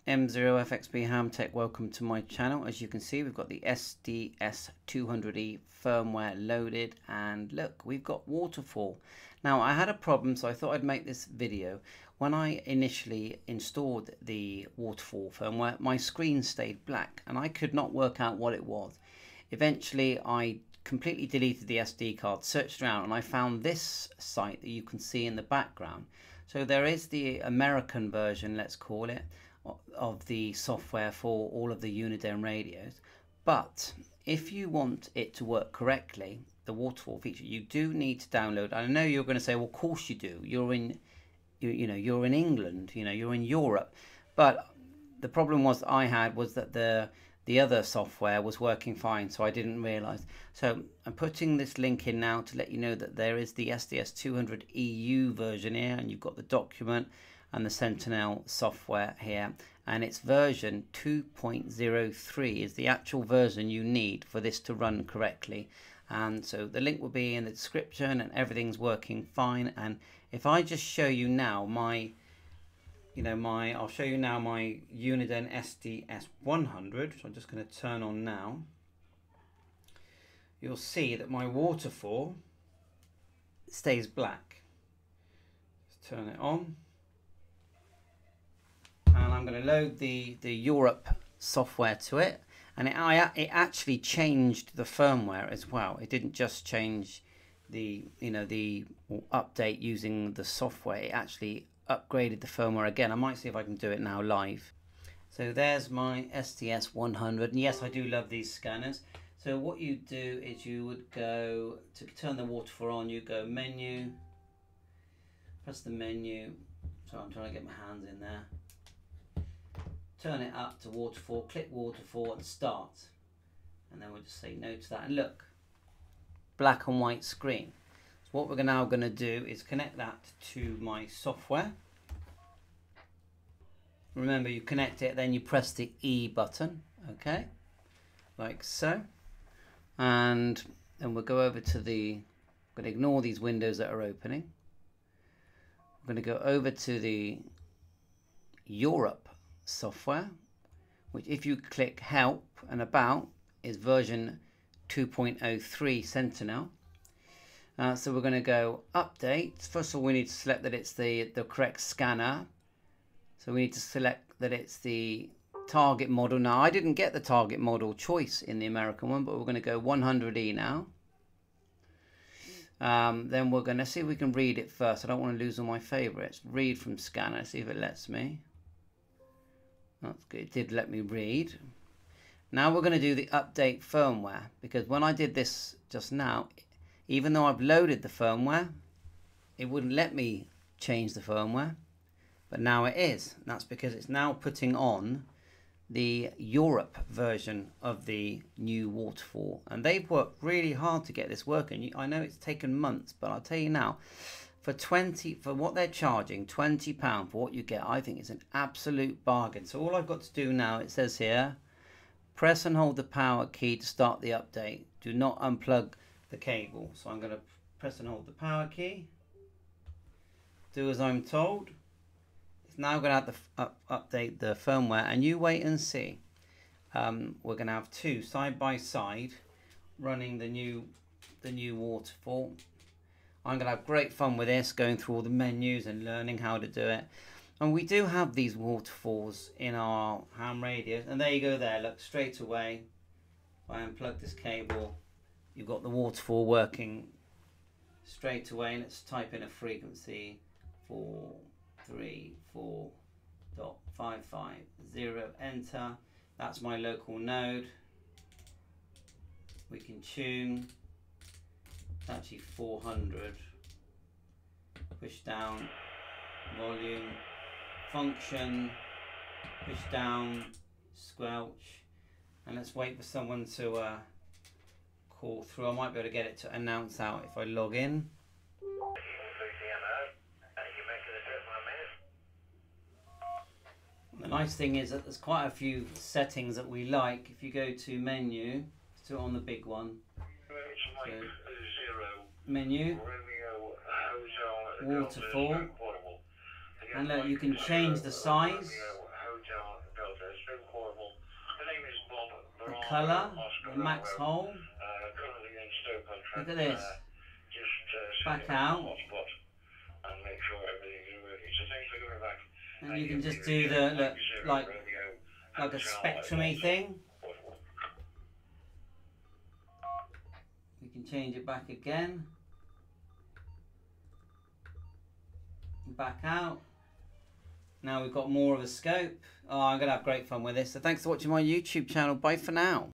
M0FXB Hamtech, welcome to my channel. As you can see, we've got the SDS100E firmware loaded, and look, we've got Waterfall. Now, I had a problem, so I thought I'd make this video. When I initially installed the Waterfall firmware, my screen stayed black and I could not work out what it was. Eventually, I completely deleted the SD card, searched around, and I found this site that you can see in the background. So there is the American version, let's call it, of the software for all of the Uniden radios. But if you want it to work correctly, the Waterfall feature, you do need to download. I know you're going to say, well, of course you do. You're in, you're in England. You're in Europe. But the problem I had was that the other software was working fine, so I didn't realize. So I'm putting this link in now to let you know that there is the SDS200 EU version here, and you've got the document and the SENTINEL software here, and it's version 2.03 is the actual version you need for this to run correctly. And so the link will be in the description, and everything's working fine. And if I just show you now I'll show you now my Uniden SDS100, which I'm just going to turn on now. You'll see that my Waterfall stays black. Let's turn it on. And I'm going to load the Europe software to it, and it actually changed the firmware as well. It didn't just change the update using the software. It actually upgraded the firmware again. I might see if I can do it now live. So there's my SDS100, and yes, I do love these scanners. So what you do is you would go to turn the Waterfall on. You go menu, press the menu. So I'm trying to get my hands in there. Turn it up to Waterfall, click Waterfall and start, and then we'll just say no to that, and look, black and white screen. So what we're now going to do is connect that to my software. Remember, you connect it, then you press the E button, okay, like so, and then we'll go over to I'm going to ignore these windows that are opening. We're going to go over to the Europe software, which if you click help and about is version 2.03 SENTINEL. So we're going to go update. First of all, we need to select that it's the correct scanner. So we need to select that it's the target model. Now, I didn't get the target model choice in the American one, but we're going to go 100E now. Then we're going to see if we can read it first. I don't want to lose all my favorites. Read from scanner, see if it lets me. That's good. It did let me read. Now we're going to do the update firmware, because when I did this just now, even though I've loaded the firmware, it wouldn't let me change the firmware, but now it is. And that's because it's now putting on the Europe version of the new Waterfall, and they've worked really hard to get this working. I know it's taken months, but I'll tell you now, for what they're charging, £20 for what you get, I think it's an absolute bargain. So all I've got to do now, it says here, press and hold the power key to start the update. Do not unplug the cable. So I'm going to press and hold the power key. Do as I'm told. It's now going to have to update the firmware, and you wait and see. We're going to have two side by side running the new Waterfall. I'm going to have great fun with this, going through all the menus and learning how to do it. And we do have these Waterfalls in our ham radios. And there you go there, look, straight away. If I unplug this cable, you've got the Waterfall working straight away. Let's type in a frequency, 434.550, enter. That's my local node. We can tune. Actually 400. Push down, volume, function, push down, squelch, and let's wait for someone to call through. I might be able to get it to announce out if I log in. The nice thing is that there's quite a few settings that we like. If you go to menu, still on the big one. So, menu, Waterfall, and look, you can change the size. colour, the max hole. Look at this. Back out. And you can just do the like a spectrum-y thing. We can change it back again. Back out. Now we've got more of a scope. Oh, I'm going to have great fun with this. So thanks for watching my YouTube channel. Bye for now.